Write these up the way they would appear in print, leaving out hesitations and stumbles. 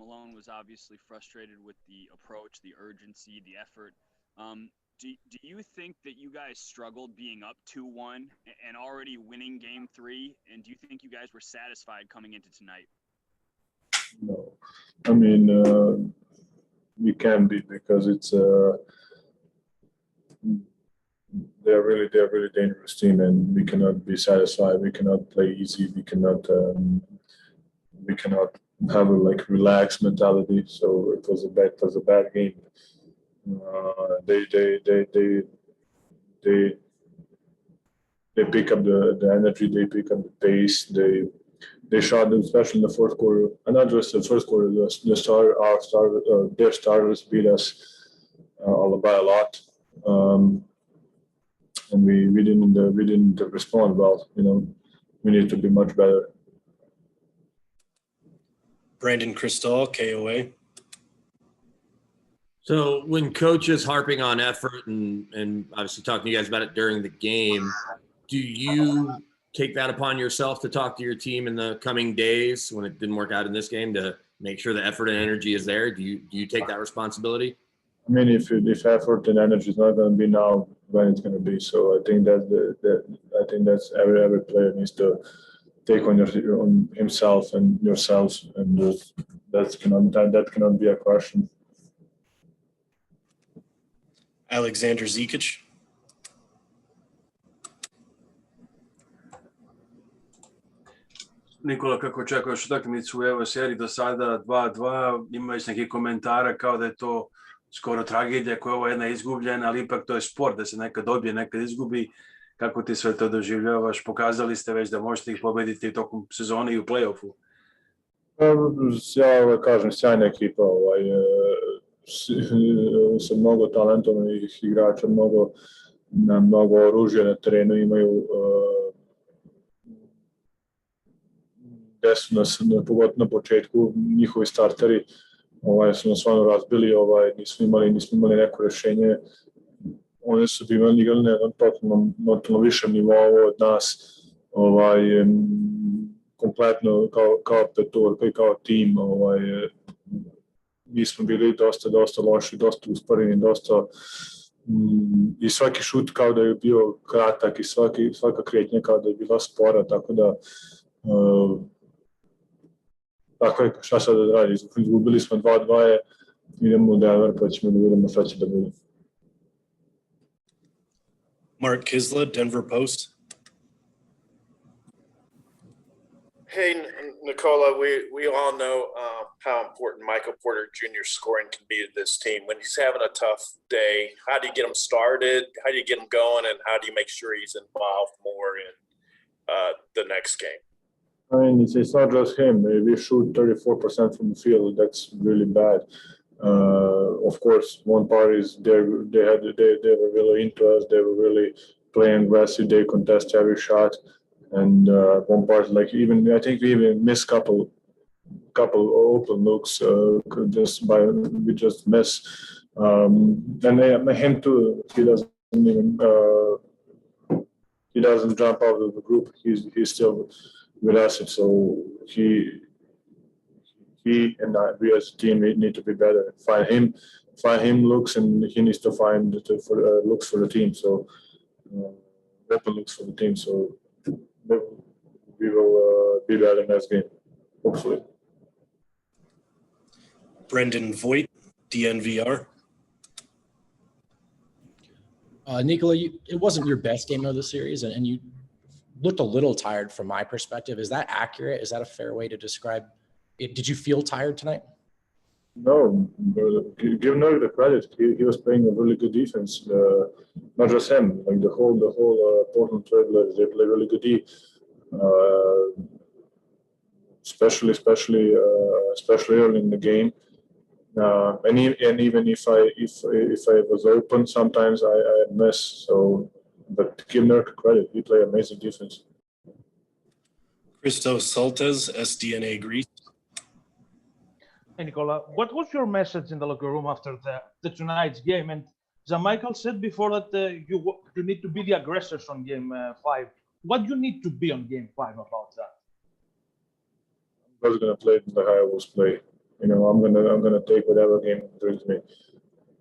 Malone was obviously frustrated with the approach, the urgency, the effort. Do you think that you guys struggled being up 2-1 and already winning Game 3? And do you think you guys were satisfied coming into tonight? No, I mean we can be because it's they're really dangerous team, and we cannot be satisfied. We cannot play easy. We cannot have a relaxed mentality. So it was a bad game. They pick up the energy. They pick up the pace. They shot, especially in the fourth quarter, and not just the first quarter. Their starters beat us by a lot, and we didn't respond well. We need to be much better. Brandon Cristal, KOA. So when coach is harping on effort and obviously talking to you guys about it during the game, do you take that upon yourself to talk to your team in the coming days when it didn't work out in this game to make sure the effort and energy is there? Do you take that responsibility? I mean, if effort and energy is not going to be now, when it's going to be. So I think that's every player needs to take on himself and yourselves, and that cannot be a question. Alexander Zikic. Nikola, kako očekuješ utakmicu u evo seriji do sada 2-2, imaš neki komentara kao da je to skoro tragedija, koja je ovo jedna izgubljena, ali ipak to je sport, da se nekad dobije, nekad izgubi. Kako ti sve to doživljavaš? Pokazali ste već da možete ih pobediti tokom sezone i u play-offu. Ja kažem, sjajna ekipa, sa mnogo talentovnih igrača, mnogo oružja na terenu imaju. Gde su nas, pogotovo na početku, njihovi starteri su nas stvarno razbili, nismo imali neko rešenje. Oni su igrali na jednom totalno višem nivou od nas, kompletno kao petorka i kao tim. Mi smo bili dosta loši, dosta usporeni, i svaki šut kao da je bio kratak i svaka kretnja kao da je bila spora, tako da tako je, šta sad da radi, izgubili smo 2-2, idemo u Denver pa ćemo da vidimo šta će da bude. Mark Kisla, Denver Post. Hey, Nikola, we all know how important Michael Porter Jr.'s scoring can be to this team. When he's having a tough day, how do you get him started? How do you get him going? And how do you make sure he's involved more in the next game? I mean, it's not just him. We shoot 34% from the field. That's really bad. Of course, one part is they were really into us. They were really playing aggressive. They contest every shot. And one part, I think we even missed couple open looks. We just miss. And him too. He doesn't jump out of the group. He's still with us. So he and we as a team need to be better. Find him looks, and he needs to find looks for the team. So open looks for the team. So we will be better next game, hopefully. Brendan Voigt, DNVR. Nikola, it wasn't your best game of the series, and you looked a little tired from my perspective. Is that accurate? Is that a fair way to describe it? Did you feel tired tonight? No, give Nurk the credit. He was playing a really good defense. Not just him, the whole Portland Trailblazers, they play really good D. Especially early in the game. And even if I was open, sometimes I miss. So, but give Nurk credit. He played amazing defense. Christos Soltes, SDNA Greece. Hey, Nikola, what was your message in the locker room after the tonight's game? And Michael said before that you need to be the aggressors on Game 5. What do you need to be on Game 5 about that? I was going to play the way I always play. I'm gonna take whatever game brings me.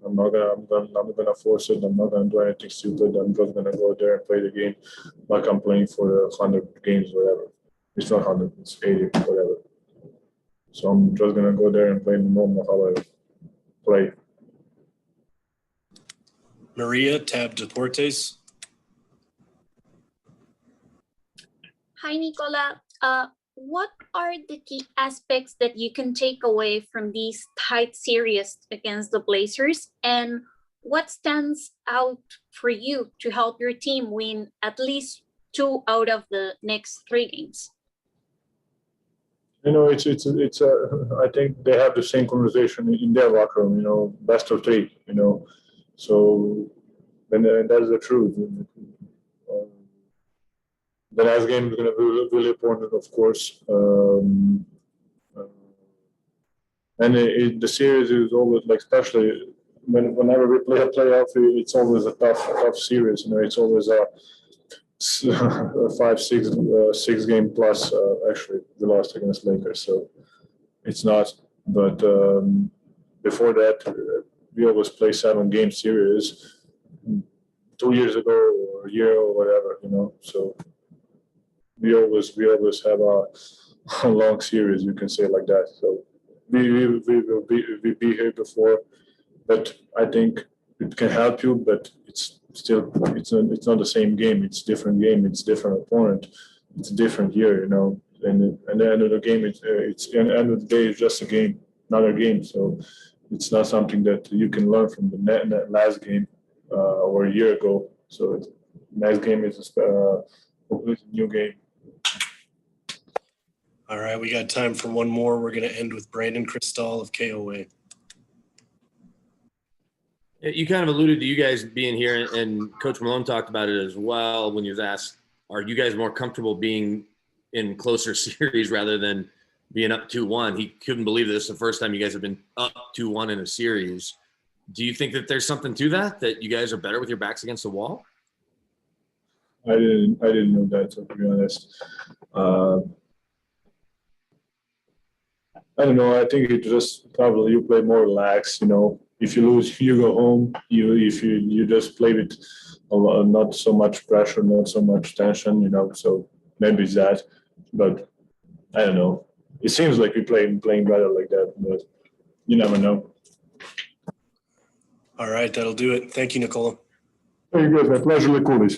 I'm not gonna force it. I'm not gonna do anything stupid. I'm just gonna go there and play the game like I'm playing for 100 games, whatever. It's not 100, it's 80, whatever. So I'm just gonna go there and play normal how I play. Maria Tab Deportes. Hi, Nikola. What are the key aspects that you can take away from these tight series against the Blazers? And what stands out for you to help your team win at least 2 out of the next 3 games? I think they have the same conversation in their locker room, best of 3, So, and that's the truth. The last game is going to be really important, of course. And the series is always especially whenever we play a playoff, it's always a tough series. It's always a 5-6 game plus. Actually, we lost against Lakers, so it's not. But before that, we always play 7-game series 2 years ago or a year or whatever. So. We always have a long series, you can say like that. So we be here before, but I think it can help you. But it's not the same game. It's different game. It's different opponent. It's a different year, And at the end of the game, it's at the end of the day, it's just a game, another game. So it's not something that you can learn from the last game or a year ago. So next game is a completely new game. All right, we got time for one more. We're going to end with Brandon Cristal of KOA. You kind of alluded to you guys being here, and Coach Malone talked about it as well when he was asked, are you guys more comfortable being in closer series rather than being up 2-1? He couldn't believe this the first time you guys have been up 2-1 in a series. Do you think that there's something to that you guys are better with your backs against the wall? I didn't know that, to be honest. I don't know. I think it just probably you play more relaxed. If you lose, you go home. You just play with not so much pressure, not so much tension. So maybe it's that, but I don't know. It seems like we're playing better like that, but you never know. All right, that'll do it. Thank you, Nikola. Very good. My pleasure, Nikola.